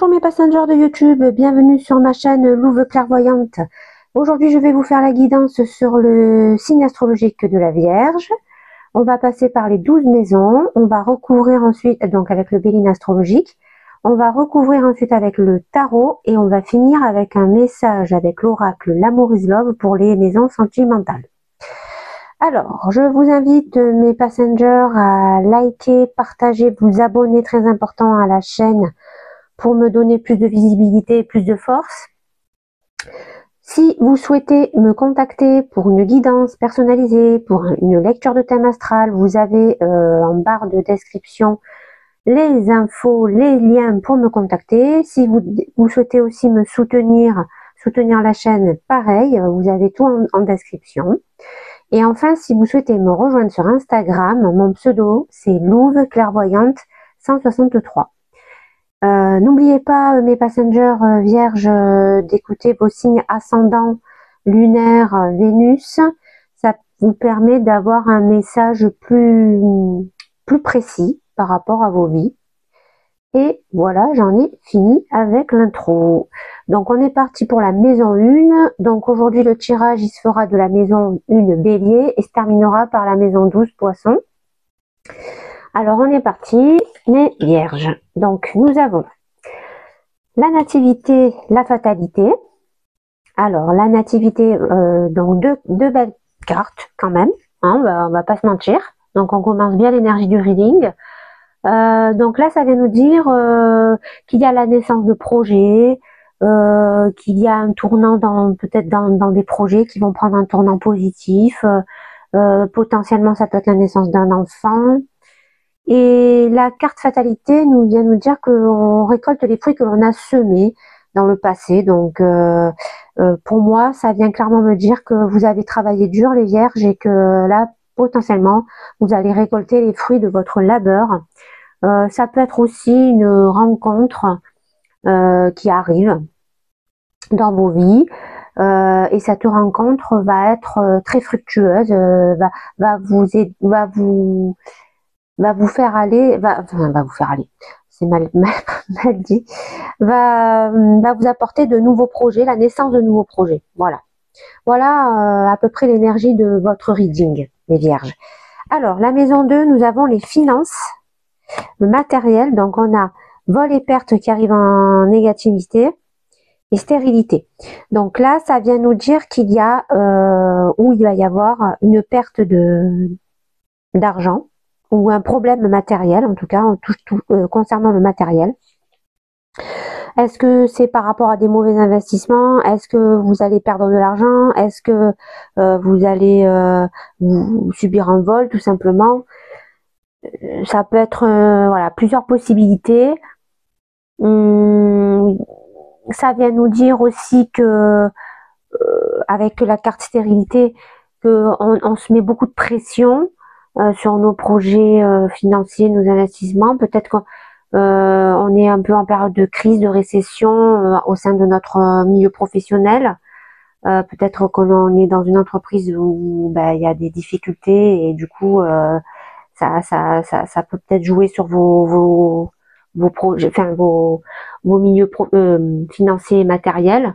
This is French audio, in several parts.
Bonjour mes passengers de YouTube, bienvenue sur ma chaîne Louve Clairvoyante. Aujourd'hui je vais vous faire la guidance sur le signe astrologique de la Vierge. On va passer par les 12 maisons, on va recouvrir ensuite donc avec le Béline astrologique, on va recouvrir ensuite avec le tarot et on va finir avec un message avec l'oracle L'amour is love pour les maisons sentimentales. Alors, je vous invite mes passengers à liker, partager, vous abonner, très important à la chaîne pour me donner plus de visibilité et plus de force. Si vous souhaitez me contacter pour une guidance personnalisée, pour une lecture de thème astral, vous avez en barre de description les infos, les liens pour me contacter. Si vous souhaitez aussi me soutenir la chaîne, pareil, vous avez tout en description. Et enfin, si vous souhaitez me rejoindre sur Instagram, mon pseudo c'est Louve Clairvoyante 163. N'oubliez pas, mes passengers vierges, d'écouter vos signes ascendants, lunaire, Vénus. Ça vous permet d'avoir un message plus précis par rapport à vos vies. Et voilà, j'en ai fini avec l'intro. Donc on est parti pour la maison 1. Donc aujourd'hui le tirage il se fera de la maison 1 Bélier et se terminera par la maison 12 Poisson. Alors on est parti, les Vierges. Donc nous avons la nativité, la fatalité. Alors la nativité, donc deux belles cartes quand même, hein, on va pas se mentir. Donc on commence bien l'énergie du reading. Donc là ça vient nous dire qu'il y a la naissance de projets, qu'il y a un tournant peut-être dans des projets qui vont prendre un tournant positif. Potentiellement ça peut être la naissance d'un enfant. Et la carte fatalité nous vient nous dire qu'on récolte les fruits que l'on a semés dans le passé. Donc, pour moi, ça vient clairement me dire que vous avez travaillé dur, les Vierges, et que là, potentiellement, vous allez récolter les fruits de votre labeur. Ça peut être aussi une rencontre qui arrive dans vos vies. Et cette rencontre va être très fructueuse, va vous faire aller, c'est mal dit, va vous apporter de nouveaux projets, la naissance de nouveaux projets. Voilà à peu près l'énergie de votre reading, les Vierges. Alors la maison 2, nous avons les finances, le matériel. Donc on a vol et perte qui arrivent en négativité et stérilité. Donc là ça vient nous dire qu'il y a où il va y avoir une perte d'argent ou un problème matériel, en tout cas concernant le matériel. Est-ce que c'est par rapport à des mauvais investissements? Est-ce que vous allez perdre de l'argent? Est-ce que vous allez vous subir un vol tout simplement? Ça peut être voilà, plusieurs possibilités. Ça vient nous dire aussi que avec la carte stérilité, on se met beaucoup de pression sur nos projets financiers, nos investissements. Peut-être qu'on est un peu en période de crise, de récession au sein de notre milieu professionnel. Peut-être qu'on est dans une entreprise où il y a des difficultés et du coup ça peut peut-être jouer sur vos projets, enfin vos milieux financiers et matériels.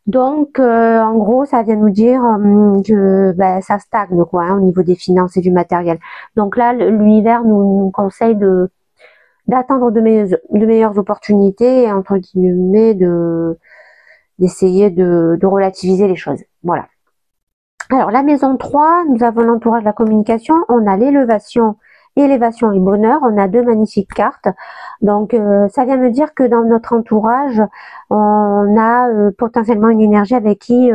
Donc, en gros, ça vient nous dire que ça stagne quoi, au niveau des finances et du matériel. Donc là, l'univers nous conseille d'attendre de meilleures opportunités et entre guillemets d'essayer de relativiser les choses. Voilà. Alors, la maison 3, nous avons l'entourage de la communication, on a l'élévation et bonheur, on a deux magnifiques cartes. Donc ça vient me dire que dans notre entourage, on a potentiellement une énergie avec qui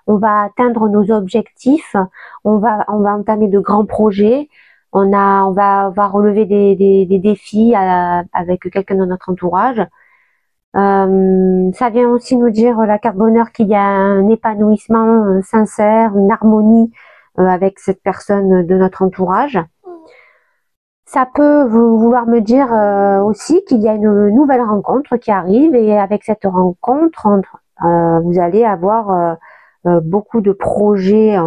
on va atteindre nos objectifs, on va entamer de grands projets, on va relever des défis avec quelqu'un de notre entourage. Ça vient aussi nous dire, la carte bonheur, qu'il y a un épanouissement sincère, une harmonie avec cette personne de notre entourage. Ça peut vouloir me dire aussi qu'il y a une nouvelle rencontre qui arrive et avec cette rencontre, vous allez avoir beaucoup de projets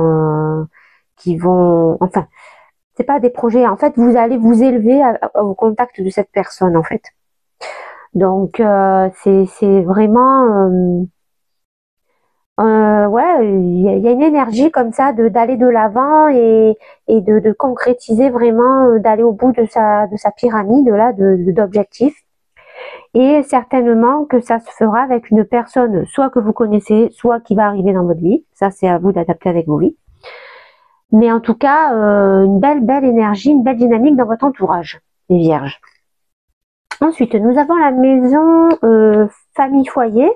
qui vont... Enfin, c'est pas des projets, en fait, vous allez vous élever au contact de cette personne, en fait. Donc c'est vraiment ouais, il y a une énergie comme ça d'aller de l'avant et de concrétiser vraiment, d'aller au bout de sa pyramide là d'objectifs. Et certainement que ça se fera avec une personne soit que vous connaissez, soit qui va arriver dans votre vie. Ça, c'est à vous d'adapter avec vos vies. Mais en tout cas, une belle énergie, une belle dynamique dans votre entourage, les vierges. Ensuite, nous avons la maison famille-foyer.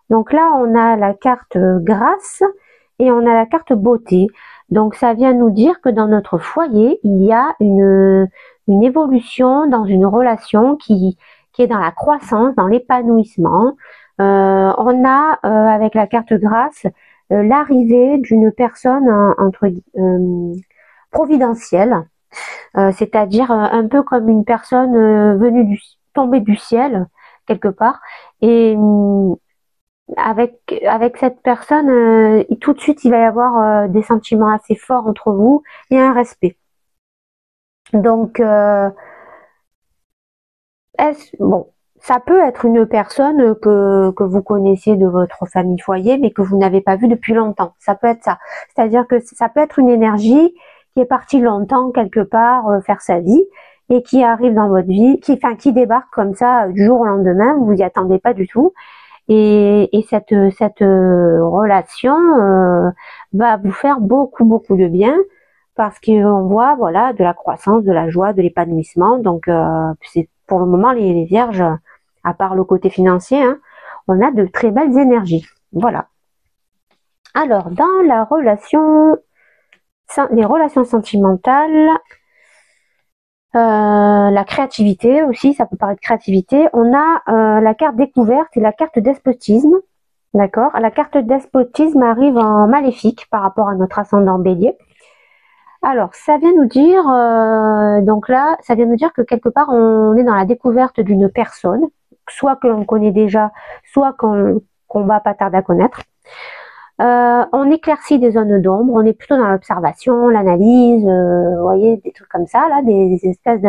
Donc là, on a la carte grâce et on a la carte beauté. Donc ça vient nous dire que dans notre foyer, il y a une évolution dans une relation qui est dans la croissance, dans l'épanouissement. On a avec la carte grâce l'arrivée d'une personne entre providentielle, c'est-à-dire un peu comme une personne venue tombée du ciel quelque part. Et avec cette personne, tout de suite, il va y avoir des sentiments assez forts entre vous et un respect. Donc, bon, ça peut être une personne que vous connaissiez de votre famille foyer, mais que vous n'avez pas vue depuis longtemps. Ça peut être ça. C'est-à-dire que ça peut être une énergie qui est partie longtemps quelque part faire sa vie et qui arrive dans votre vie, qui débarque comme ça du jour au lendemain. Vous vous y attendez pas du tout. Et cette relation va vous faire beaucoup de bien parce qu'on voit voilà de la croissance, de la joie, de l'épanouissement. Donc c'est pour le moment les vierges, à part le côté financier, hein, on a de très belles énergies. Voilà. Alors dans les relations sentimentales, la créativité aussi, ça peut parler de créativité. On a la carte découverte et la carte despotisme. D'accord. La carte despotisme arrive en maléfique par rapport à notre ascendant bélier. Alors, ça vient nous dire, donc là, ça vient nous dire que quelque part, on est dans la découverte d'une personne, soit que l'on connaît déjà, soit qu'on va pas tarder à connaître. On éclaircit des zones d'ombre, on est plutôt dans l'observation, l'analyse, vous voyez, des trucs comme ça, là, des espèces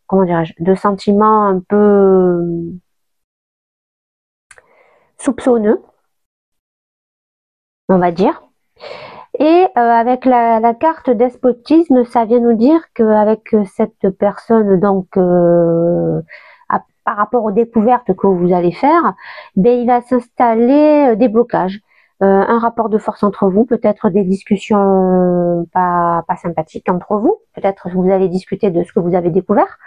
comment dirais-je, de sentiments un peu soupçonneux, on va dire. Et avec la carte despotisme, ça vient nous dire qu'avec cette personne, donc par rapport aux découvertes que vous allez faire, ben, il va s'installer des blocages, un rapport de force entre vous, peut-être des discussions pas sympathiques entre vous, peut-être que vous allez discuter de ce que vous avez découvert.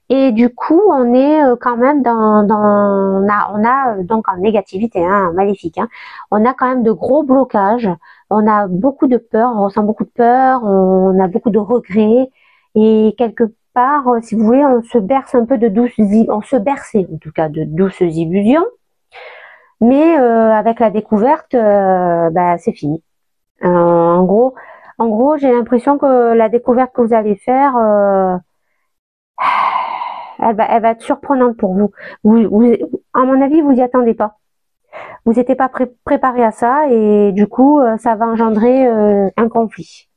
Et du coup, on est quand même on a donc en négativité, hein, en maléfique, hein, on a quand même de gros blocages, on a beaucoup de peur, on ressent beaucoup de peur, on a beaucoup de regrets, et quelque part, si vous voulez, on se berce un peu on se berçait en tout cas de douces illusions, mais avec la découverte, bah, c'est fini. En gros, j'ai l'impression que la découverte que vous allez faire, elle va être surprenante pour vous. À mon avis, vous y attendez pas. Vous n'étiez pas préparé à ça et du coup, ça va engendrer un conflit.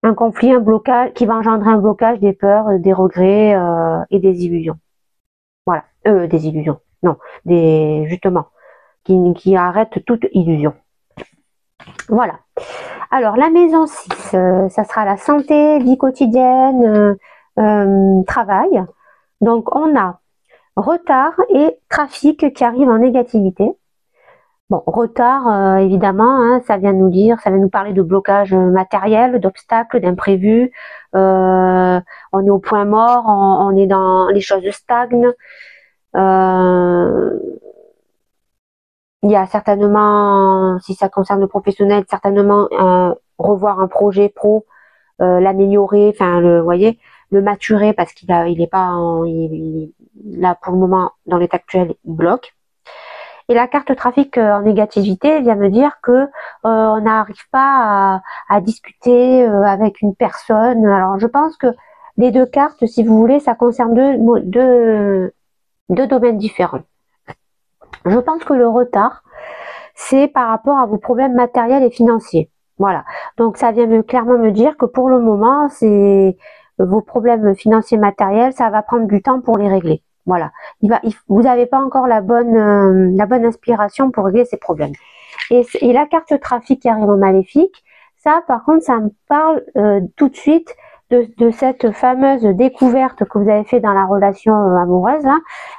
Un conflit, un blocage, qui va engendrer un blocage, des peurs, des regrets et des illusions. Voilà. Des illusions. Non, justement, qui arrêtent toute illusion. Voilà. Alors, la maison 6, ça sera la santé, vie quotidienne, travail. Donc, on a retard et trafic qui arrivent en négativité. Bon, retard, évidemment, hein, ça vient nous parler de blocage matériel, d'obstacles, d'imprévus. On est au point mort, on est dans les choses stagnent. Il y a certainement, si ça concerne le professionnel, certainement revoir un projet pro, l'améliorer, enfin, vous voyez, le maturer parce qu'il est pas, là pour le moment dans l'état actuel, il bloque. Et la carte trafic en négativité vient me dire que on n'arrive pas à discuter avec une personne. Alors je pense que les deux cartes, si vous voulez, ça concerne deux domaines différents. Je pense que le retard, c'est par rapport à vos problèmes matériels et financiers. Voilà. Donc ça vient clairement me dire que pour le moment, vos problèmes financiers matériels, ça va prendre du temps pour les régler. Voilà. Vous n'avez pas encore la bonne inspiration pour régler ces problèmes. Et la carte trafic qui arrive au maléfique, ça, par contre, ça me parle tout de suite de cette fameuse découverte que vous avez fait dans la relation amoureuse, là,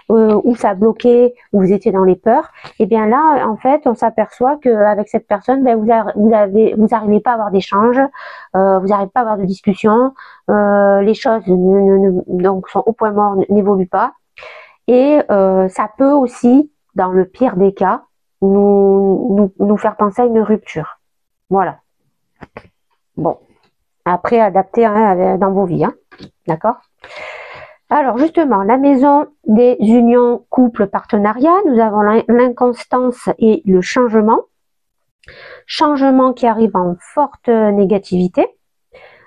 où ça bloquait, où vous étiez dans les peurs. Et bien là, en fait, on s'aperçoit qu'avec cette personne, ben, vous n'arrivez pas à avoir d'échange, vous n'arrivez pas à avoir de discussion, les choses donc sont au point mort, n'évoluent pas. Et ça peut aussi, dans le pire des cas, nous faire penser à une rupture. Voilà. Bon. Après, adapter hein, dans vos vies. Hein. D'accord? Alors, justement, la maison des unions, couples, partenariats, nous avons l'inconstance et le changement. Changement qui arrive en forte négativité.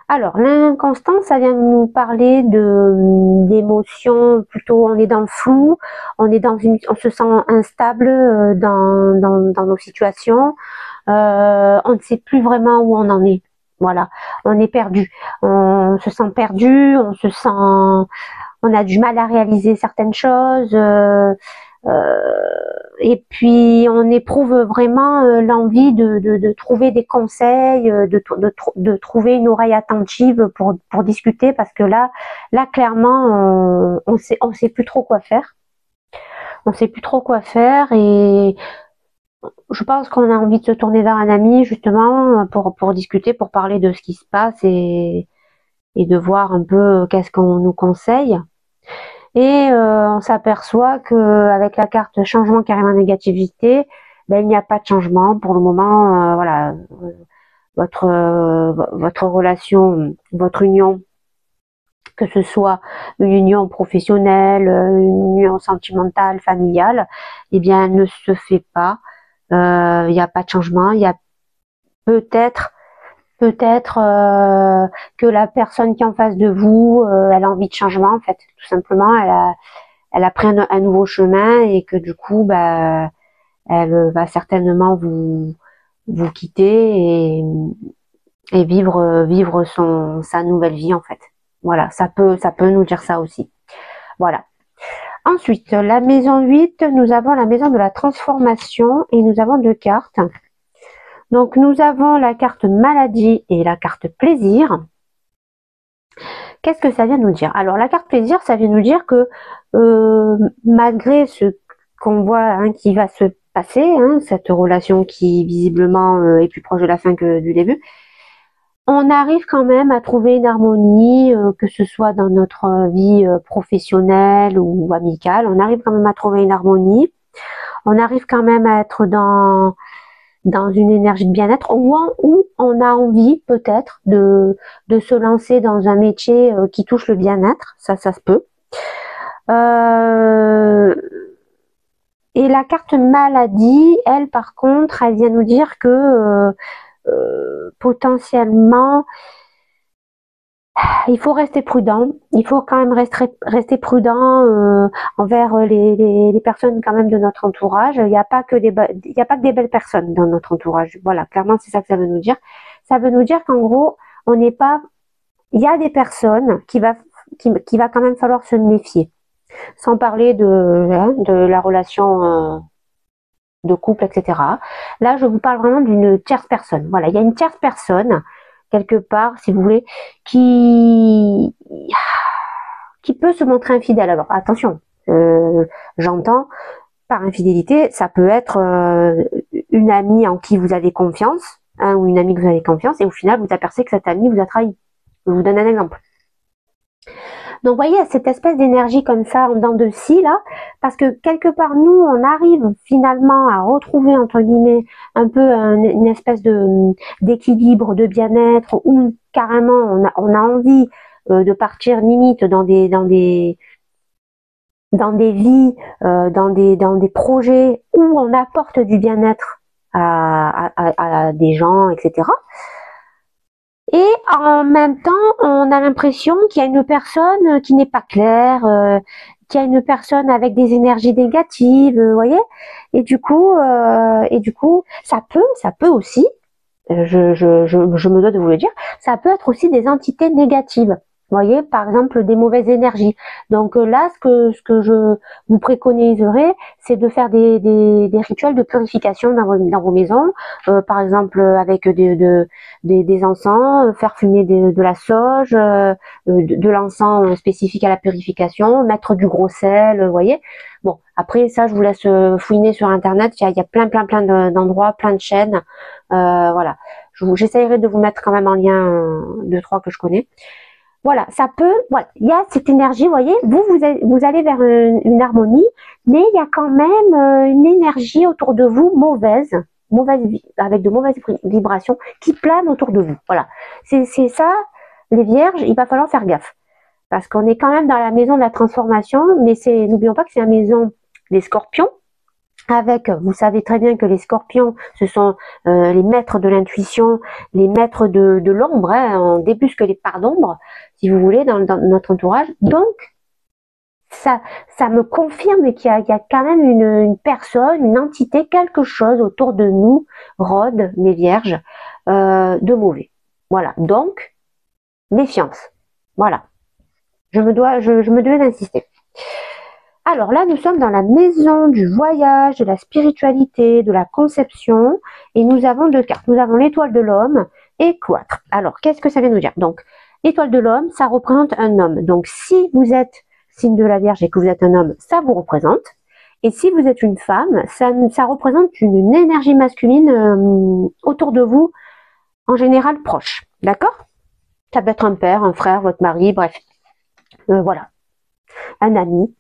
Alors, l'inconstance, ça vient nous parler d'émotions, plutôt on est dans le flou, on se sent instable dans nos situations, on ne sait plus vraiment où on en est. Voilà, on est perdu, on se sent perdu, on a du mal à réaliser certaines choses, et puis on éprouve vraiment l'envie de trouver des conseils, de trouver une oreille attentive pour discuter, parce que là clairement on sait plus trop quoi faire. On sait plus trop quoi faire, et je pense qu'on a envie de se tourner vers un ami justement pour discuter, pour parler de ce qui se passe et de voir un peu qu'est-ce qu'on nous conseille. Et on s'aperçoit qu'avec la carte changement qui arrive en négativité, ben, il n'y a pas de changement pour le moment. Voilà, votre relation, votre union, que ce soit une union professionnelle, une union sentimentale, familiale, eh bien, elle ne se fait pas. Il n'y a pas de changement. Il y a peut-être que la personne qui est en face de vous, elle a envie de changement, en fait, tout simplement. Elle a pris un nouveau chemin, et que du coup, bah, elle va certainement vous quitter et vivre sa nouvelle vie, en fait. Voilà, ça peut nous dire ça aussi. Voilà. Ensuite, la maison 8, nous avons la maison de la transformation, et nous avons 2 cartes. Donc, nous avons la carte maladie et la carte plaisir. Qu'est-ce que ça vient nous dire? Alors, la carte plaisir, ça vient nous dire que malgré ce qu'on voit hein, qui va se passer, hein, cette relation qui visiblement est plus proche de la fin que du début, on arrive quand même à trouver une harmonie, que ce soit dans notre vie professionnelle ou amicale. On arrive quand même à trouver une harmonie. On arrive quand même à être dans une énergie de bien-être, où on a envie peut-être de se lancer dans un métier qui touche le bien-être, ça se peut. Et la carte maladie, elle, par contre, elle vient nous dire que potentiellement, il faut rester prudent. Il faut quand même rester prudent envers les personnes quand même de notre entourage. Il n'y a pas que des belles personnes dans notre entourage. Voilà, clairement, c'est ça que ça veut nous dire. Ça veut nous dire qu'en gros, on n'est pas. Il y a des personnes qui va quand même falloir se méfier. Sans parler de la relation de couple, etc. Là, je vous parle vraiment d'une tierce personne. Voilà, il y a une tierce personne quelque part, si vous voulez, qui peut se montrer infidèle. Alors attention, j'entends par infidélité, ça peut être une amie en qui vous avez confiance, hein, ou une amie que vous avez confiance, et au final vous apercevez que cette amie vous a trahi. Je vous donne un exemple. Donc, vous voyez, cette espèce d'énergie comme ça, en dents de scie, là, parce que quelque part, nous, on arrive finalement à retrouver, entre guillemets, un peu une espèce d'équilibre, de bien-être, où carrément, on a envie de partir limite dans des vies, dans des projets où on apporte du bien-être à des gens, etc. Et en même temps, on a l'impression qu'il y a une personne qui n'est pas claire, qu'il y a une personne avec des énergies négatives, vous voyez. Et du coup, ça peut aussi, je me dois de vous le dire, ça peut être aussi des entités négatives. voyez, par exemple, des mauvaises énergies. Donc là, ce que je vous préconiserais, c'est de faire des rituels de purification dans vos maisons, par exemple avec des encens, faire fumer de la sauge, de l'encens spécifique à la purification, mettre du gros sel, vous voyez. Bon, après ça, je vous laisse fouiner sur Internet, il y a plein d'endroits, plein de chaînes, voilà. J'essaierai de vous mettre quand même en lien deux, trois que je connais. Voilà, ça peut, voilà, il y a cette énergie, vous voyez, vous allez vers une harmonie, mais il y a quand même une énergie autour de vous mauvaise, avec de mauvaises vibrations qui planent autour de vous. Voilà, c'est ça, les vierges, il va falloir faire gaffe, parce qu'on est quand même dans la maison de la transformation, mais n'oublions pas que c'est la maison des scorpions, avec, vous savez très bien que les scorpions, ce sont les maîtres de l'intuition, les maîtres de l'ombre, hein, on débusque les parts d'ombre, si vous voulez, dans notre entourage. Donc, ça me confirme qu'il y a quand même une personne, une entité, quelque chose autour de nous, rôde, les vierges, de mauvais. Voilà, donc, méfiance. Voilà, je me devais d'insister. Alors là, nous sommes dans la maison du voyage, de la spiritualité, de la conception, et nous avons deux cartes. Nous avons l'étoile de l'homme et cloître. Alors, qu'est-ce que ça vient nous dire? Donc, l'étoile de l'homme, ça représente un homme. Donc, si vous êtes signe de la Vierge et que vous êtes un homme, ça vous représente. Et si vous êtes une femme, ça représente une énergie masculine autour de vous, en général proche. D'accord? Ça peut être un père, un frère, votre mari, bref. Voilà. Un ami.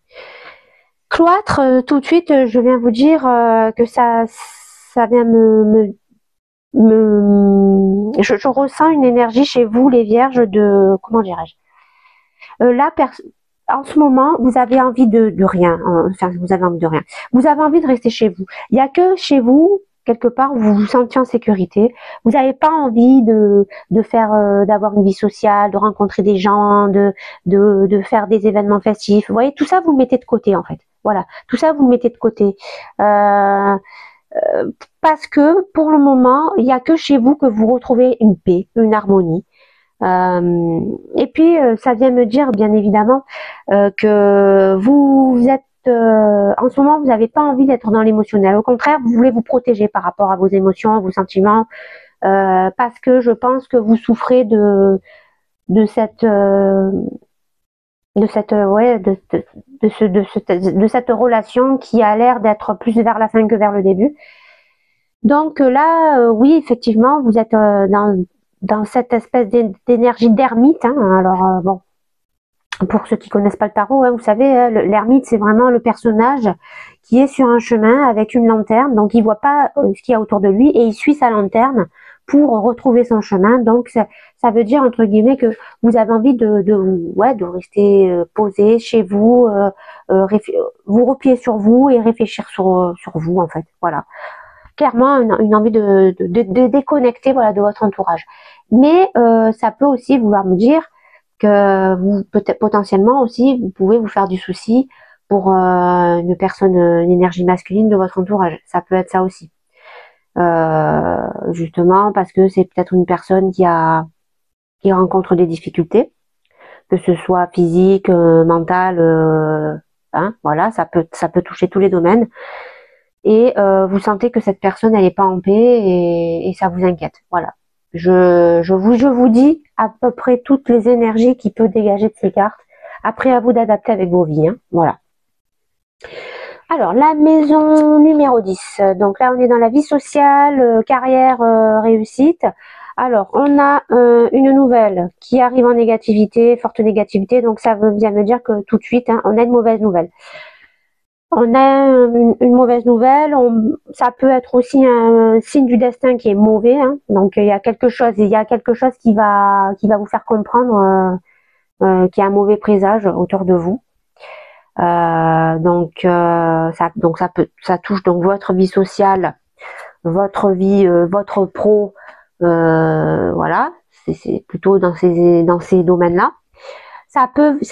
Cloître, tout de suite, je viens vous dire que ça vient je ressens une énergie chez vous, les vierges, de, comment dirais-je, là, en ce moment, vous avez envie de rien, enfin, vous avez envie de rien. Vous avez envie de rester chez vous. Il n'y a que chez vous, quelque part, où vous vous sentez en sécurité. Vous n'avez pas envie de faire, d'avoir une vie sociale, de rencontrer des gens, de faire des événements festifs. Vous voyez, tout ça, vous le mettez de côté, en fait. Voilà, tout ça, vous le mettez de côté. Parce que, pour le moment, il n'y a que chez vous que vous retrouvez une paix, une harmonie. Et puis, ça vient me dire, bien évidemment, que vous êtes, en ce moment, vous n'avez pas envie d'être dans l'émotionnel. Au contraire, vous voulez vous protéger par rapport à vos émotions, à vos sentiments, parce que je pense que vous souffrez de cette cette relation qui a l'air d'être plus vers la fin que vers le début. Donc là, oui, effectivement, vous êtes dans cette espèce d'énergie d'ermite. Hein. Alors bon, pour ceux qui connaissent pas le tarot, hein, vous savez, hein, l'ermite, c'est vraiment le personnage qui est sur un chemin avec une lanterne. Donc il voit pas ce qu'il y a autour de lui et il suit sa lanterne pour retrouver son chemin. Donc ça veut dire entre guillemets que vous avez envie de rester posé chez vous, vous replier sur vous et réfléchir sur vous en fait. Voilà, clairement une envie de déconnecter, voilà, de votre entourage. Mais ça peut aussi vouloir me dire que vous peut-être potentiellement aussi vous pouvez vous faire du souci pour une personne, une énergie masculine de votre entourage. Ça peut être ça aussi. Justement parce que c'est peut-être une personne qui rencontre des difficultés, que ce soit physique, mental, hein, voilà, ça peut toucher tous les domaines. Et vous sentez que cette personne elle est pas en paix et ça vous inquiète. Voilà. Je vous dis à peu près toutes les énergies qui peut dégager de ces cartes. Après, à vous d'adapter avec vos vies. Hein. Voilà. Alors, la maison numéro 10. Donc là, on est dans la vie sociale, carrière, réussite. Alors, on a une nouvelle qui arrive en négativité, forte négativité. Donc, ça vient me dire que tout de suite, hein, on a une mauvaise nouvelle. On a une mauvaise nouvelle. Ça peut être aussi un signe du destin qui est mauvais. Hein. Donc, il y a quelque chose qui va vous faire comprendre qu'il y a un mauvais présage autour de vous. Ça touche donc votre vie sociale, votre vie, votre pro, voilà, c'est plutôt dans ces domaines-là. Ça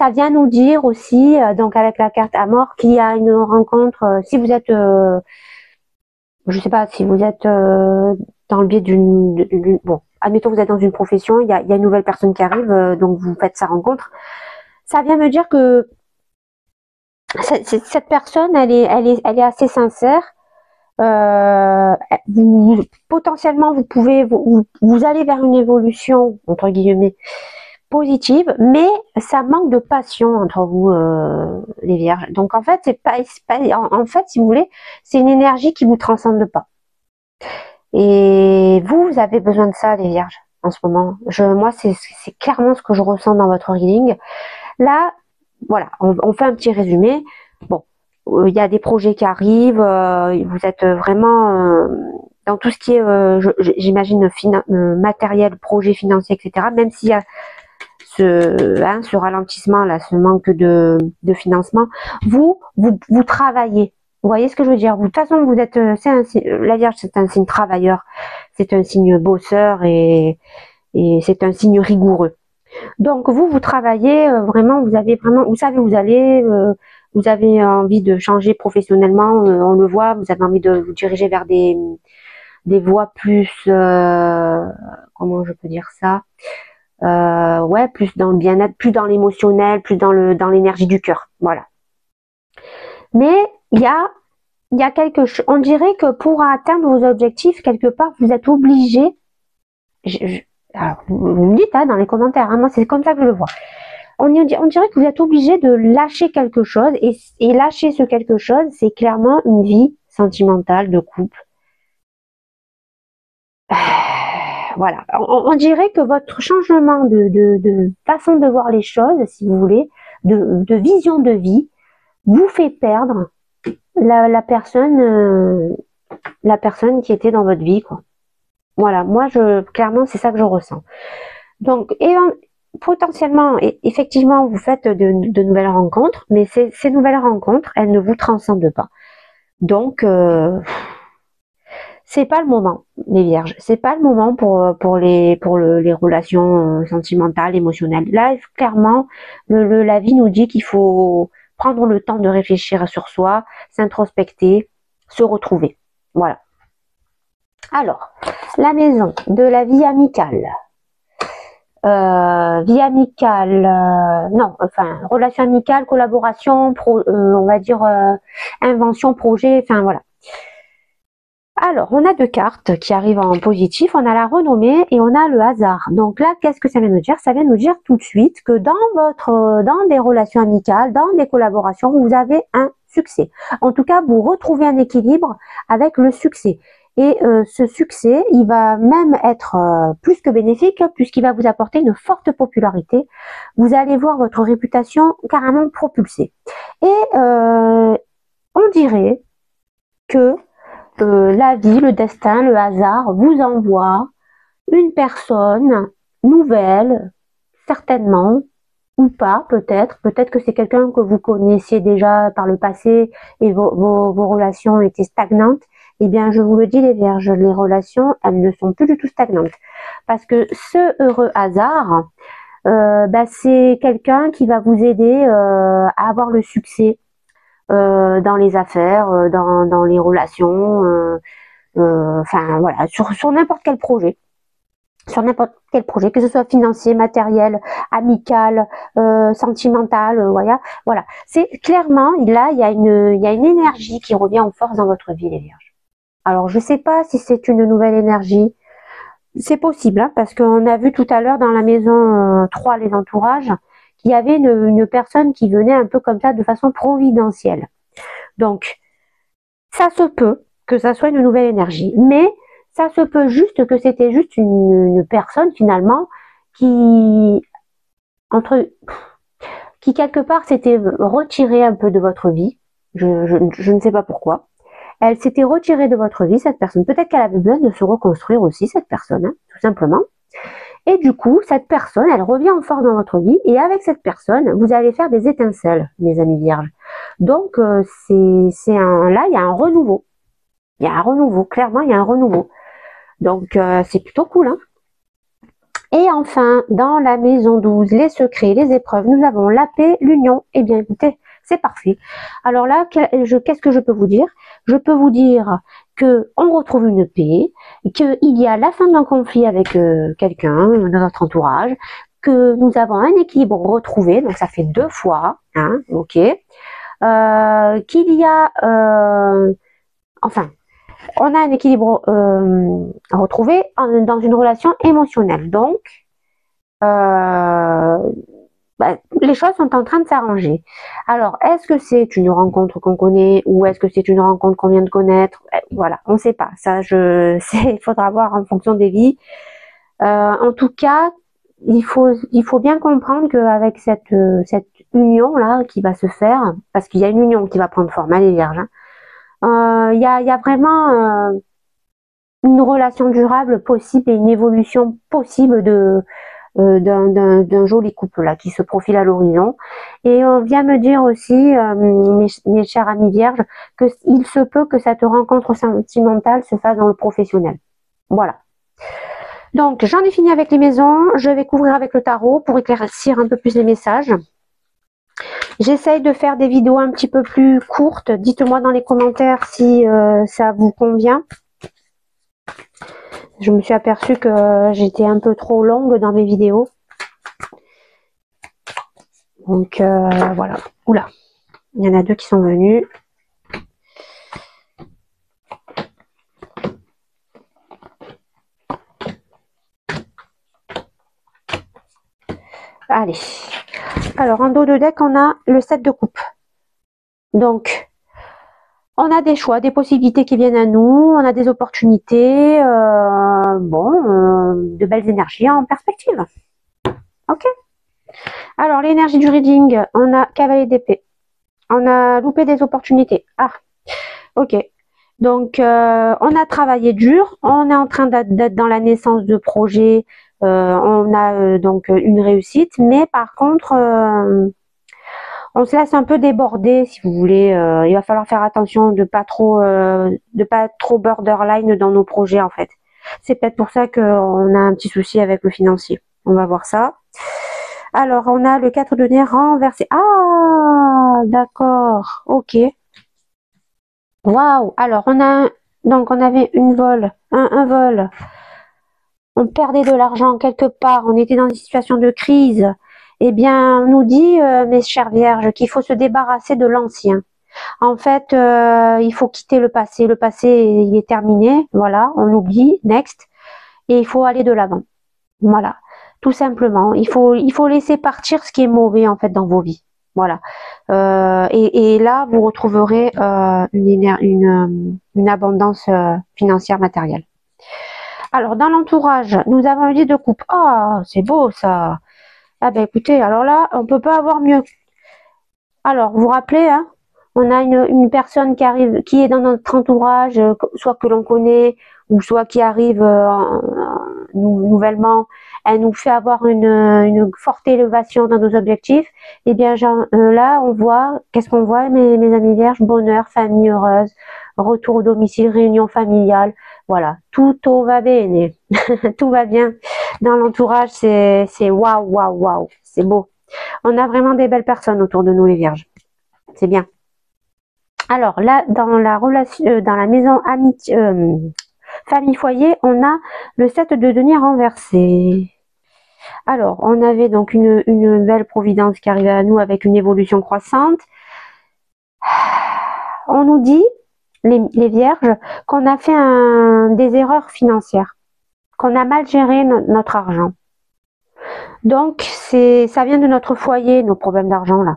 vient nous dire aussi, donc avec la carte Amour, qu'il y a une rencontre. Si vous êtes, je sais pas, si vous êtes dans le biais d'une, bon, admettons vous êtes dans une profession, il y a une nouvelle personne qui arrive, donc vous faites sa rencontre. Ça vient me dire que cette personne, elle est assez sincère. Potentiellement, vous allez vers une évolution entre guillemets positive, mais ça manque de passion entre vous, les vierges. Donc en fait, en fait, si vous voulez, c'est une énergie qui vous transcende pas. Et vous avez besoin de ça, les vierges, en ce moment. Moi, c'est clairement ce que je ressens dans votre reading. Là, voilà, on fait un petit résumé. Bon, il y a des projets qui arrivent, vous êtes vraiment dans tout ce qui est, j'imagine, matériel, projet financier, etc. Même s'il y a ce ralentissement, là, ce manque de financement, vous travaillez. Vous voyez ce que je veux dire? De toute façon, vous êtes, la Vierge, c'est un signe travailleur, c'est un signe bosseur et c'est un signe rigoureux. Donc vous travaillez vraiment, vous savez où vous allez, vous avez envie de changer professionnellement, on le voit, vous avez envie de vous diriger vers des voies plus, comment je peux dire ça, ouais, plus dans le bien-être, plus dans l'émotionnel, plus dans l'énergie du cœur, voilà. Mais il y a quelque chose, on dirait que pour atteindre vos objectifs, quelque part, vous êtes obligé, alors, vous me dites dans les commentaires, moi c'est comme ça que je le vois. On dirait que vous êtes obligé de lâcher quelque chose, et lâcher ce quelque chose, c'est clairement une vie sentimentale de couple. Voilà, on dirait que votre changement de façon de voir les choses, si vous voulez, de vision de vie, vous fait perdre la personne qui était dans votre vie, quoi. Voilà, moi clairement c'est ça que je ressens. Donc potentiellement, effectivement, vous faites de nouvelles rencontres, mais ces nouvelles rencontres, elles ne vous transcendent pas. Donc c'est pas le moment, les vierges. C'est pas le moment pour les relations sentimentales, émotionnelles. Là, clairement, la vie nous dit qu'il faut prendre le temps de réfléchir sur soi, s'introspecter, se retrouver. Voilà. Alors, la maison de la vie amicale. Vie amicale, non, enfin, relation amicale, collaboration, on va dire invention, projet, enfin voilà. Alors, on a deux cartes qui arrivent en positif, on a la renommée et on a le hasard. Donc là, qu'est-ce que ça vient nous dire? Ça vient nous dire tout de suite que dans des relations amicales, dans des collaborations, vous avez un succès. En tout cas, vous retrouvez un équilibre avec le succès. Et ce succès, il va même être plus que bénéfique puisqu'il va vous apporter une forte popularité. Vous allez voir votre réputation carrément propulsée. Et on dirait que la vie, le destin, le hasard vous envoie une personne nouvelle, certainement, ou pas, peut-être que c'est quelqu'un que vous connaissiez déjà par le passé et vos relations étaient stagnantes. Eh bien, je vous le dis, les vierges, les relations, elles ne sont plus du tout stagnantes. Parce que ce heureux hasard, c'est quelqu'un qui va vous aider à avoir le succès dans les affaires, dans les relations, enfin voilà, sur n'importe quel projet. Sur n'importe quel projet, que ce soit financier, matériel, amical, sentimental, voilà. C'est clairement, là, il y a une énergie qui revient en force dans votre vie, les vierges. Alors, je sais pas si c'est une nouvelle énergie. C'est possible, hein, parce qu'on a vu tout à l'heure dans la maison 3, les entourages, qu'il y avait une personne qui venait un peu comme ça, de façon providentielle. Donc, ça se peut que ça soit une nouvelle énergie, mais ça se peut juste que c'était juste une personne, finalement, qui quelque part s'était retirée un peu de votre vie. Je ne sais pas pourquoi. Elle s'était retirée de votre vie, cette personne. Peut-être qu'elle avait besoin de se reconstruire aussi, cette personne, hein, tout simplement. Et du coup, cette personne, elle revient en force dans votre vie. Et avec cette personne, vous allez faire des étincelles, mes amis vierges. Donc, là, il y a un renouveau. Il y a un renouveau, clairement, il y a un renouveau. Donc, c'est plutôt cool, hein. Et enfin, dans la maison 12, les secrets, les épreuves, nous avons la paix, l'union. Eh bien, écoutez, c'est parfait. Alors là, qu'est-ce que je peux vous dire? Je peux vous dire que on retrouve une paix, qu'il y a la fin d'un conflit avec quelqu'un dans notre entourage, que nous avons un équilibre retrouvé, donc ça fait 2 fois, hein, ok, qu'il y a, enfin, on a un équilibre retrouvé dans une relation émotionnelle, donc les choses sont en train de s'arranger. Alors, est-ce que c'est une rencontre qu'on connaît ou est-ce que c'est une rencontre qu'on vient de connaître? Voilà, on ne sait pas. Ça, il faudra voir en fonction des vies. En tout cas, il faut bien comprendre qu'avec cette union-là qui va se faire, parce qu'il y a une union qui va prendre forme, les vierges, hein, il y a vraiment une relation durable possible et une évolution possible d'un joli couple là qui se profile à l'horizon. Et on vient me dire aussi, mes chers amis vierges, que il se peut que cette rencontre sentimentale se fasse dans le professionnel. Voilà. Donc j'en ai fini avec les maisons, je vais couvrir avec le tarot pour éclaircir un peu plus les messages. J'essaye de faire des vidéos un petit peu plus courtes. Dites-moi dans les commentaires si ça vous convient. Je me suis aperçue que j'étais un peu trop longue dans mes vidéos. Donc voilà. Oula, il y en a 2 qui sont venus. Allez. Alors en dos de deck, on a le 7 de coupe. Donc, on a des choix, des possibilités qui viennent à nous, on a des opportunités, de belles énergies en perspective. Ok. Alors, l'énergie du reading, on a cavalier d'épée. On a loupé des opportunités. Ah, ok. Donc, on a travaillé dur, on est en train d'être dans la naissance de projets, on a donc une réussite, mais par contre, on se laisse un peu déborder, si vous voulez. Il va falloir faire attention de pas trop borderline dans nos projets, en fait. C'est peut-être pour ça qu'on a un petit souci avec le financier. On va voir ça. Alors, on a le 4 de nez renversé. Ah, d'accord. Ok. Waouh. Alors, donc on avait un vol. On perdait de l'argent quelque part. On était dans une situation de crise. Eh bien, on nous dit, mes chères vierges, qu'il faut se débarrasser de l'ancien. En fait, il faut quitter le passé. Le passé, il est terminé. Voilà, on oublie. Next. Et il faut aller de l'avant. Voilà, tout simplement. Il faut laisser partir ce qui est mauvais en fait dans vos vies. Voilà. Et là, vous retrouverez une abondance financière matérielle. Alors, dans l'entourage, nous avons le 10 de coupe. Ah, c'est beau ça. Ah ben écoutez, alors là, on peut pas avoir mieux. Alors, vous vous rappelez, hein, on a une personne qui arrive, qui est dans notre entourage, soit que l'on connaît, ou soit qui arrive nouvellement, elle nous fait avoir une forte élévation dans nos objectifs. Et bien là, on voit, qu'est-ce qu'on voit, mes amis vierges? Bonheur, famille heureuse, retour au domicile, réunion familiale. Voilà, tout va bene. Tout va bien. Dans l'entourage, c'est waouh, waouh, waouh. C'est beau. On a vraiment des belles personnes autour de nous, les vierges. C'est bien. Alors là, dans la relation, dans la maison amitié, famille foyer, on a le 7 de denier renversé. Alors, on avait donc une belle providence qui arrivait à nous avec une évolution croissante. On nous dit, les vierges, qu'on a fait des erreurs financières, qu'on a mal géré notre argent. Donc, ça vient de notre foyer, nos problèmes d'argent là.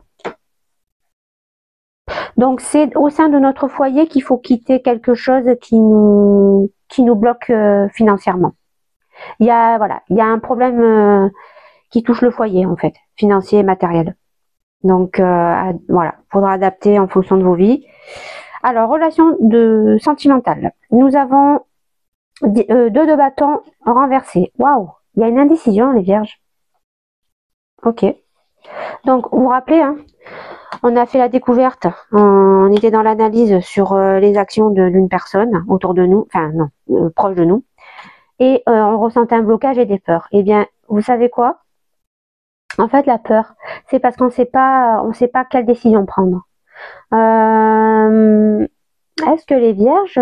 Donc, c'est au sein de notre foyer qu'il faut quitter quelque chose qui nous bloque financièrement. Il y a un problème qui touche le foyer en fait, financier et matériel. Donc voilà, faudra adapter en fonction de vos vies. Alors, relation sentimentale. Nous avons 2 de bâton renversés. Waouh, il y a une indécision, les vierges. Ok. Donc, vous vous rappelez, hein, on a fait la découverte, on était dans l'analyse sur les actions d'une personne autour de nous, enfin non, proche de nous, et on ressentait un blocage et des peurs. Eh bien, vous savez quoi? En fait, la peur, c'est parce qu'on sait pas quelle décision prendre. est-ce que les vierges,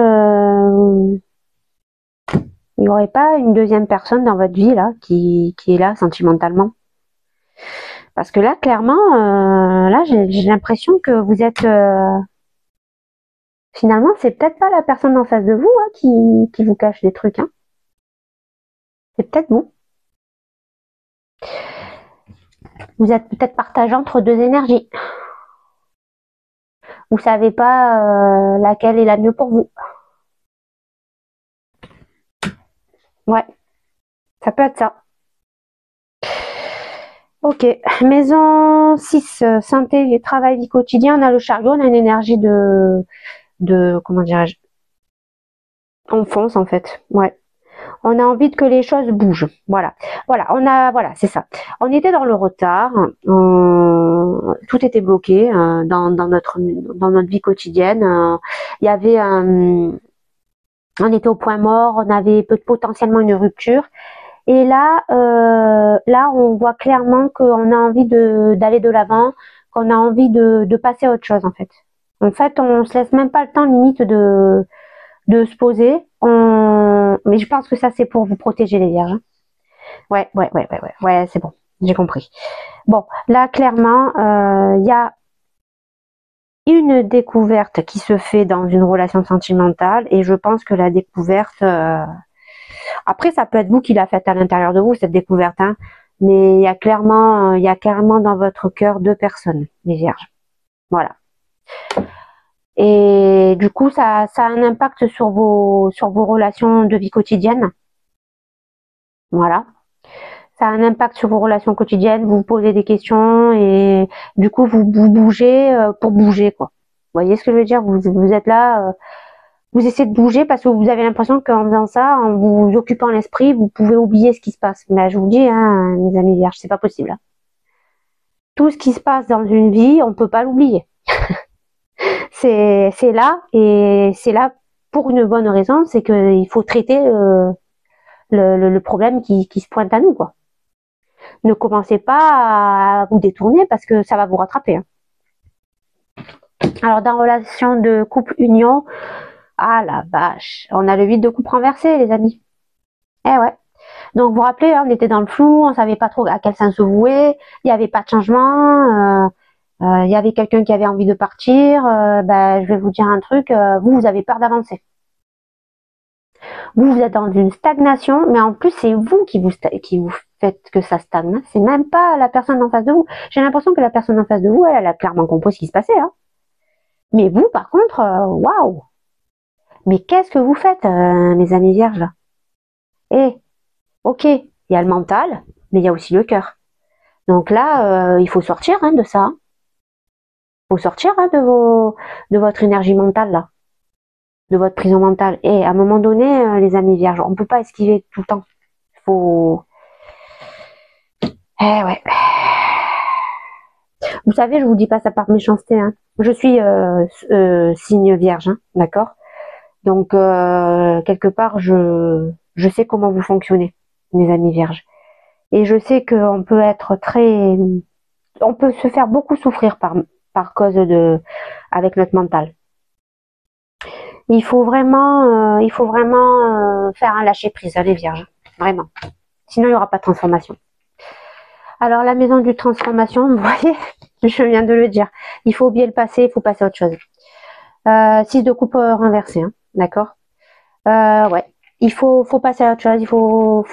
il n'y aurait pas une deuxième personne dans votre vie là qui est là sentimentalement? Parce que là, clairement, là, j'ai l'impression que vous êtes... finalement, c'est peut-être pas la personne en face de vous hein, qui vous cache des trucs. Hein. C'est peut-être vous. Vous êtes peut-être partagé entre deux énergies. Vous savez pas laquelle est la mieux pour vous. Ouais, ça peut être ça. Ok, maison 6, santé, et travail, vie quotidien, on a le chariot, on a une énergie comment dirais-je, on fonce en fait, ouais. On a envie que les choses bougent, voilà. Voilà, c'est ça. On était dans le retard, tout était bloqué dans notre vie quotidienne. Il y avait on était au point mort, on avait potentiellement une rupture. Et là, on voit clairement qu'on a envie d'aller de l'avant, qu'on a envie de passer à autre chose en fait. En fait, on se laisse même pas le temps limite de se poser. Mais je pense que ça c'est pour vous protéger les vierges. Ouais, c'est bon, j'ai compris. Bon, là clairement, il y a une découverte qui se fait dans une relation sentimentale et je pense que la découverte après, ça peut être vous qui l'a faite à l'intérieur de vous, cette découverte, hein. Mais il y a carrément dans votre cœur deux personnes, les vierges. Voilà. Et du coup, ça a un impact sur vos relations de vie quotidienne. Voilà. Ça a un impact sur vos relations quotidiennes, vous vous posez des questions et du coup, vous bougez pour bouger, quoi. Vous voyez ce que je veux dire? Vous êtes là, vous essayez de bouger parce que vous avez l'impression qu'en faisant ça, en vous occupant l'esprit, vous pouvez oublier ce qui se passe. Mais je vous dis, hein, mes amis vierges, c'est pas possible. Hein. Tout ce qui se passe dans une vie, on peut pas l'oublier. C'est là et c'est là pour une bonne raison, c'est qu'il faut traiter le problème qui se pointe à nous, quoi. Ne commencez pas à vous détourner parce que ça va vous rattraper. Hein. Alors, dans relation de couple-union, ah la vache, on a le 8 de coupe renversé, les amis. Eh ouais. Donc, vous vous rappelez, hein, on était dans le flou, on savait pas trop à quel sens se vouer, il n'y avait pas de changement, il y avait quelqu'un qui avait envie de partir, je vais vous dire un truc, vous avez peur d'avancer. Vous êtes dans une stagnation, mais en plus, c'est vous qui vous faites que ça stagne. C'est même pas la personne en face de vous. J'ai l'impression que la personne en face de vous, elle a clairement compris ce qui se passait. Hein. Mais vous, par contre, waouh! Mais qu'est-ce que vous faites, mes amis vierges, là? Ok, il y a le mental, mais il y a aussi le cœur. Donc là, il faut sortir hein, de ça. Il faut sortir hein, de votre énergie mentale, là. De votre prison mentale. Et à un moment donné, les amis vierges, on ne peut pas esquiver tout le temps. Il faut... Eh ouais. Vous savez, je vous dis pas ça par méchanceté. Hein. Je suis signe vierge, hein, d'accord. Donc, quelque part, je sais comment vous fonctionnez, mes amis vierges. Et je sais qu'on peut être on peut se faire beaucoup souffrir par cause avec notre mental. Il faut vraiment faire un lâcher prise, les vierges, vraiment. Sinon, il n'y aura pas de transformation. Alors, la maison du transformation, vous voyez, je viens de le dire. Il faut oublier le passé, il faut passer à autre chose. 6 de coupe renversée, hein, d'accord. Ouais, il faut passer à autre chose. Il faut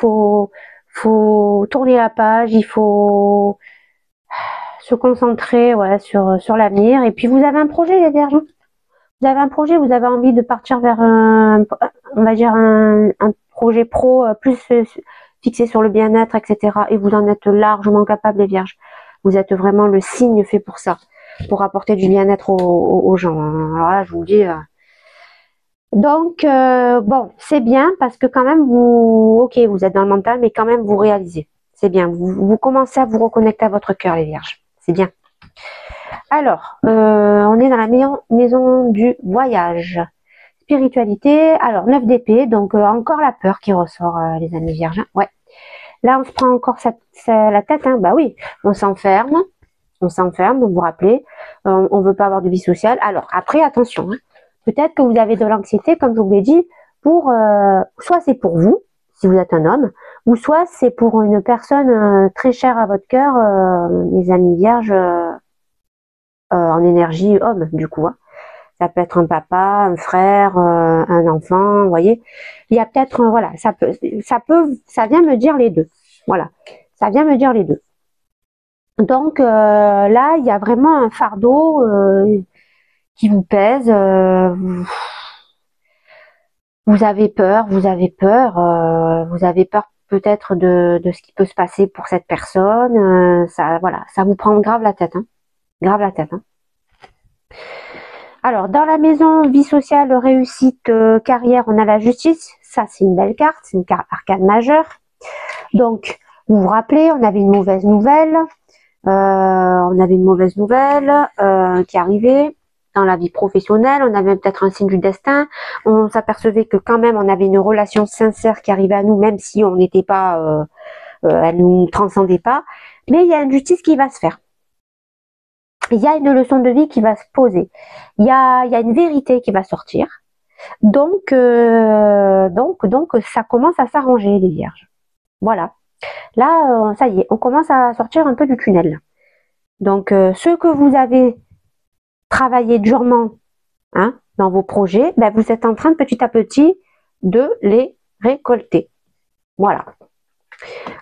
tourner la page. Il faut se concentrer, ouais, sur l'avenir. Et puis, vous avez un projet, les vierges. Vous avez un projet, vous avez envie de partir vers on va dire un projet pro plus fixé sur le bien-être, etc. Et vous en êtes largement capable, les vierges. Vous êtes vraiment le signe fait pour ça, pour apporter du bien-être aux gens. Alors là, je vous le dis. Donc, bon, c'est bien parce que quand même, ok, vous êtes dans le mental, mais quand même, vous réalisez. C'est bien. Vous commencez à vous reconnecter à votre cœur, les vierges. C'est bien. Alors, on est dans la maison du voyage. Spiritualité, alors 9 d'épée, donc encore la peur qui ressort, les amis vierges. Ouais. Là, on se prend encore la tête, hein. Bah oui, on s'enferme, vous vous rappelez, on veut pas avoir de vie sociale. Alors, après, attention, hein. peut-être que vous avez de l'anxiété, comme je vous l'ai dit, pour soit c'est pour vous, si vous êtes un homme, ou soit c'est pour une personne très chère à votre cœur, les amis vierges, en énergie homme, du coup. Hein. Ça peut être un papa, un frère, un enfant, vous voyez. Il y a peut-être, voilà, ça vient me dire les deux. Voilà, ça vient me dire les deux. Donc là, il y a vraiment un fardeau qui vous pèse. Vous avez peur, vous avez peur peut-être de ce qui peut se passer pour cette personne. Ça, voilà, ça vous prend grave la tête, hein. Grave la tête. Hein. Alors, dans la maison vie sociale, réussite, carrière, on a la justice. Ça, c'est une belle carte, c'est une carte arcane majeure. Donc, vous vous rappelez, on avait une mauvaise nouvelle. Qui arrivait dans la vie professionnelle. On avait peut-être un signe du destin. On s'apercevait que quand même, on avait une relation sincère qui arrivait à nous, même si on n'était pas, elle nous transcendait pas. Mais il y a une justice qui va se faire. Il y a une leçon de vie qui va se poser. Il y a une vérité qui va sortir. Donc, ça commence à s'arranger, les vierges. Voilà. Là, ça y est, on commence à sortir un peu du tunnel. Donc, ce que vous avez travaillé durement, hein, dans vos projets, ben, vous êtes en train de petit à petit de les récolter. Voilà.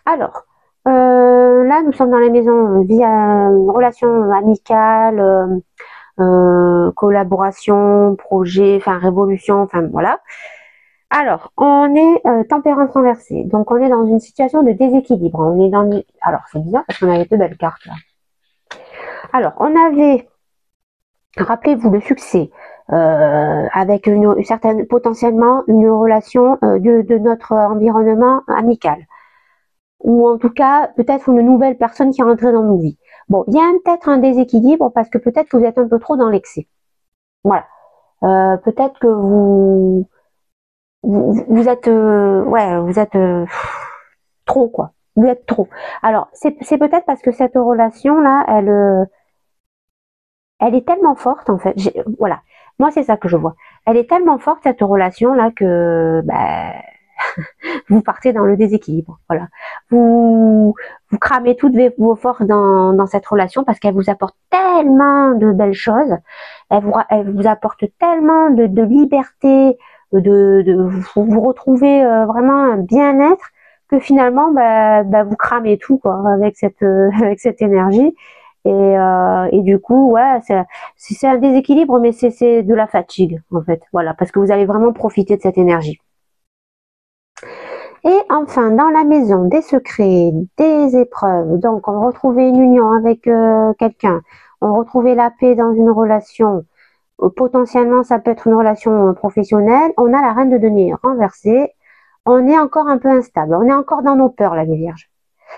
Alors, là, nous sommes dans la maison via relation amicale, collaboration, projet, enfin révolution, enfin voilà. Alors, on est tempérance renversée, donc on est dans une situation de déséquilibre. On est dans, alors c'est bizarre parce qu'on avait deux belles cartes là. Alors, on avait, rappelez-vous, le succès avec une certaine, potentiellement une relation de notre environnement amical. Ou en tout cas, peut-être une nouvelle personne qui est rentrée dans nos vies. Bon, il y a peut-être un déséquilibre parce que peut-être que vous êtes un peu trop dans l'excès. Voilà. Peut-être que vous êtes, vous êtes trop, quoi. Vous êtes trop. Alors, c'est peut-être parce que cette relation-là, elle est tellement forte, en fait. Voilà. Moi, c'est ça que je vois. Elle est tellement forte, cette relation-là, que vous partez dans le déséquilibre. Voilà. Vous cramez toutes vos forces dans cette relation parce qu'elle vous apporte tellement de belles choses. Elle vous apporte tellement de liberté, vous retrouvez vraiment un bien-être que finalement, vous cramez tout, quoi, avec cette énergie. Et du coup, ouais, c'est un déséquilibre, mais c'est de la fatigue, en fait. Voilà, parce que vous allez vraiment profiter de cette énergie. Et enfin, dans la maison des secrets, des épreuves, donc on retrouvait une union avec quelqu'un, on retrouvait la paix dans une relation, potentiellement ça peut être une relation professionnelle, on a la reine de denier renversée, on est encore un peu instable, on est encore dans nos peurs là, les vierges.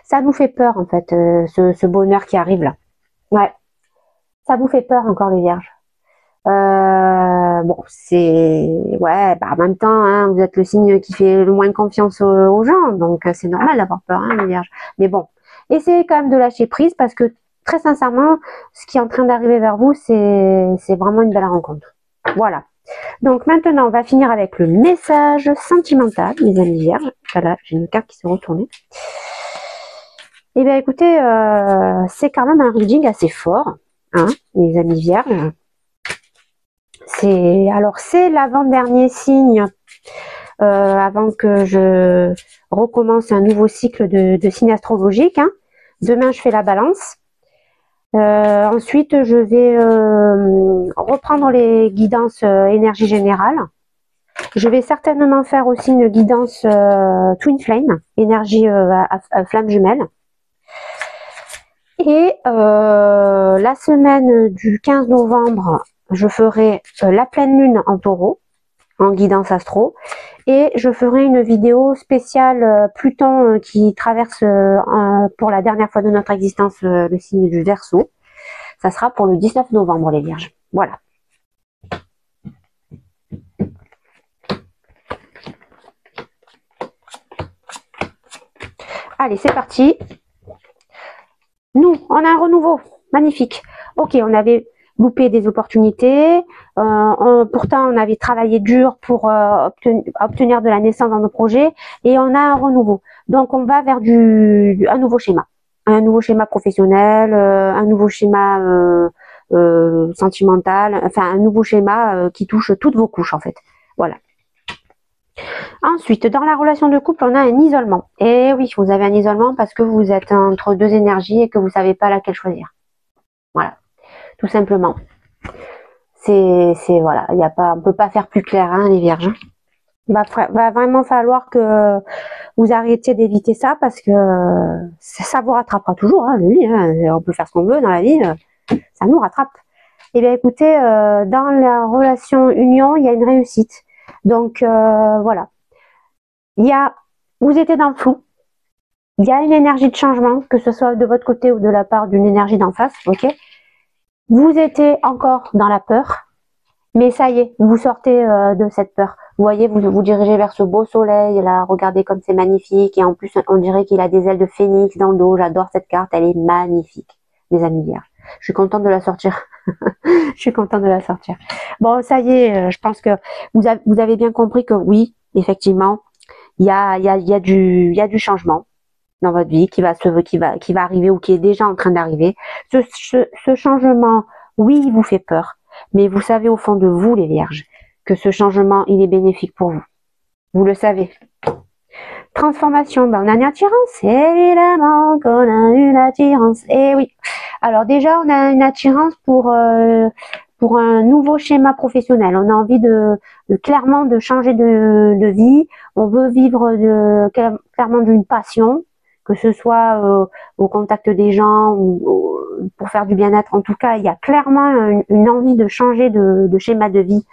Ça nous fait peur en fait, ce bonheur qui arrive là. Ouais, ça vous fait peur encore les vierges. Bon, c'est ouais, en même temps, hein, vous êtes le signe qui fait le moins confiance aux gens, donc c'est normal d'avoir peur, hein, les vierges. Mais bon, essayez quand même de lâcher prise parce que très sincèrement, ce qui est en train d'arriver vers vous, c'est vraiment une belle rencontre. Voilà. Donc maintenant, on va finir avec le message sentimental, mes amis vierges. Voilà, j'ai une carte qui s'est retournée. Eh bien, écoutez, c'est quand même un reading assez fort, hein, mes amis vierges. C'est l'avant-dernier signe avant que je recommence un nouveau cycle de signes astrologiques. Hein. Demain, je fais la balance. Ensuite, je vais reprendre les guidances énergie générale. Je vais certainement faire aussi une guidance Twin Flame, énergie à flamme jumelle. Et la semaine du 15 novembre, je ferai la pleine lune en taureau, en guidance astro, et je ferai une vidéo spéciale Pluton qui traverse pour la dernière fois de notre existence le signe du Verseau. Ça sera pour le 19 novembre, les vierges. Voilà. Allez, c'est parti. Nous, on a un renouveau. Magnifique. Ok, on avait loupé des opportunités. Pourtant, on avait travaillé dur pour obtenir de la naissance dans nos projets et on a un renouveau. Donc, on va vers un nouveau schéma. Un nouveau schéma professionnel, un nouveau schéma sentimental, enfin un nouveau schéma qui touche toutes vos couches en fait. Voilà. Ensuite, dans la relation de couple, on a un isolement. Et oui, vous avez un isolement parce que vous êtes entre deux énergies et que vous ne savez pas laquelle choisir. Voilà, tout simplement. Voilà, y a pas, on peut pas faire plus clair, hein, les vierges. Va vraiment falloir que vous arrêtiez d'éviter ça parce que ça vous rattrapera toujours, hein, je dis, hein, on peut faire ce qu'on veut dans la vie, ça nous rattrape. Eh bien écoutez, dans la relation union, il y a une réussite. Donc voilà. Vous étiez dans le flou. Il y a une énergie de changement, que ce soit de votre côté ou de la part d'une énergie d'en face, ok? Vous étiez encore dans la peur, mais ça y est, vous sortez de cette peur. Vous voyez, vous vous dirigez vers ce beau soleil, là, regardez comme c'est magnifique, et en plus, on dirait qu'il a des ailes de phénix dans le dos. J'adore cette carte, elle est magnifique, mes amis vierges. Je suis contente de la sortir. Je suis contente de la sortir. Bon, ça y est, je pense que vous avez bien compris que oui, effectivement, il y a du changement dans votre vie qui va arriver ou qui est déjà en train d'arriver. Ce changement, oui, il vous fait peur, mais vous savez au fond de vous, les vierges, que ce changement, il est bénéfique pour vous. Vous le savez. Transformation, ben on a une attirance, évidemment qu'on a une attirance. Eh oui. Alors déjà, on a une attirance pour un nouveau schéma professionnel. On a envie clairement de changer de vie. On veut vivre clairement d'une passion, que ce soit au contact des gens ou pour faire du bien-être. En tout cas, il y a clairement une envie de changer de schéma de vie.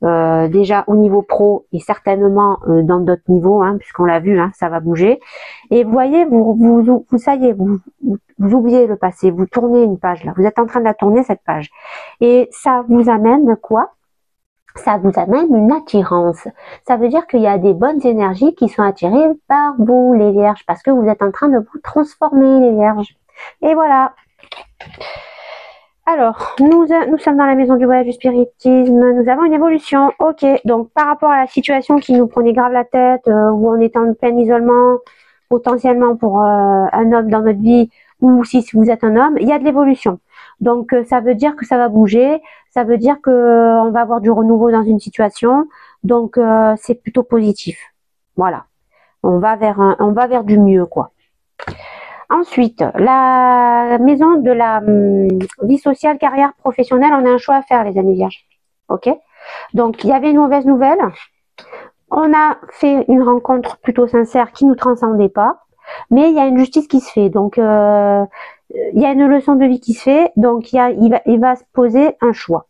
Déjà au niveau pro et certainement dans d'autres niveaux, hein, puisqu'on l'a vu, hein, ça va bouger. Et vous voyez, ça y est, vous oubliez le passé, vous tournez une page là, vous êtes en train de la tourner cette page. Et ça vous amène quoi? Ça vous amène une attirance. Ça veut dire qu'il y a des bonnes énergies qui sont attirées par vous, les vierges, parce que vous êtes en train de vous transformer, les vierges. Et voilà. Alors, nous sommes dans la maison du voyage du spiritisme, nous avons une évolution, ok, donc par rapport à la situation qui nous prenait grave la tête, où on était en plein isolement, potentiellement pour un homme dans notre vie, ou si vous êtes un homme, il y a de l'évolution. Donc ça veut dire que ça va bouger, ça veut dire que on va avoir du renouveau dans une situation, donc c'est plutôt positif. Voilà, on va vers du mieux, quoi. Ensuite, la maison de la vie sociale, carrière professionnelle, on a un choix à faire, les amis vierges. Ok? Donc, il y avait une mauvaise nouvelle. On a fait une rencontre plutôt sincère qui ne nous transcendait pas. Mais il y a une justice qui se fait. Donc, il y a une leçon de vie qui se fait. Donc, il va se poser un choix.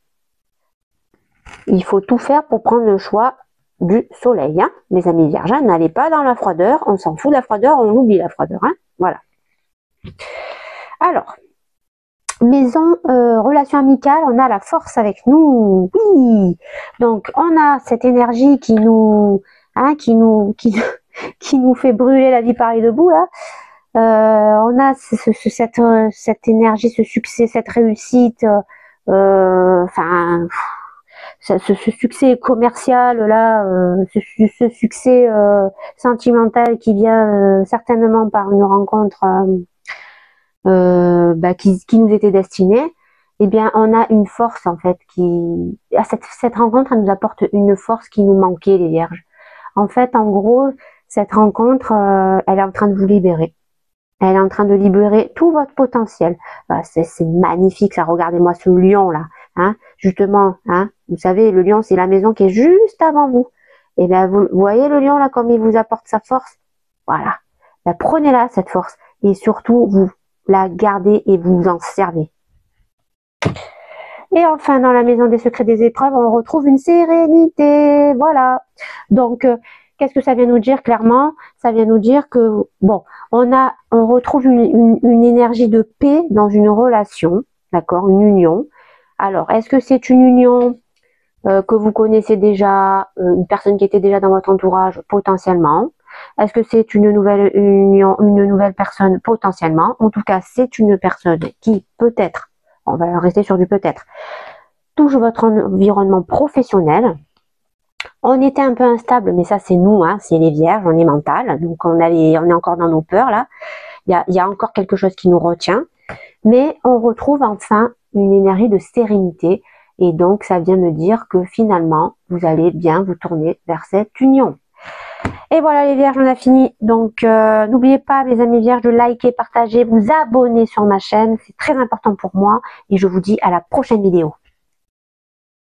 Il faut tout faire pour prendre le choix du soleil. Hein, mes amis vierges, n'allez pas dans la froideur. On s'en fout de la froideur, on oublie la froideur. Hein, voilà. Alors, maison, relation amicale, on a la force avec nous, oui. Donc, on a cette énergie qui nous fait brûler la vie par les deux bouts, là. On a cette énergie, ce succès, cette réussite, enfin, ce succès commercial, là, ce succès sentimental qui vient certainement par une rencontre qui nous était destinée, eh bien, on a une force, en fait, cette rencontre, elle nous apporte une force qui nous manquait, les vierges. En fait, en gros, cette rencontre, elle est en train de vous libérer. Elle est en train de libérer tout votre potentiel. C'est magnifique, ça. Regardez-moi ce lion, là. Hein, justement, hein, vous savez, le lion, c'est la maison qui est juste avant vous. Et bien, vous voyez le lion, là, comme il vous apporte sa force? Voilà. Ben, prenez-la, cette force. Et surtout, vous la gardez et vous en servez. Et enfin, dans la maison des secrets des épreuves, on retrouve une sérénité. Voilà. Donc, qu'est-ce que ça vient nous dire clairement? Ça vient nous dire que, bon, on retrouve une énergie de paix dans une relation, d'accord, une union. Alors, est-ce que c'est une union que vous connaissez déjà, une personne qui était déjà dans votre entourage potentiellement? Est-ce que c'est une nouvelle union, une nouvelle personne potentiellement? En tout cas, c'est une personne qui peut-être, on va rester sur du peut-être, touche votre environnement professionnel. On était un peu instable, mais ça c'est nous, hein, c'est les vierges, on est mental, donc on est encore dans nos peurs là. Il y a encore quelque chose qui nous retient, mais on retrouve enfin une énergie de sérénité, et donc ça vient me dire que finalement vous allez bien vous tourner vers cette union. Et voilà les vierges, on a fini. Donc n'oubliez pas mes amis vierges de liker, partager, vous abonner sur ma chaîne, c'est très important pour moi, et je vous dis à la prochaine vidéo.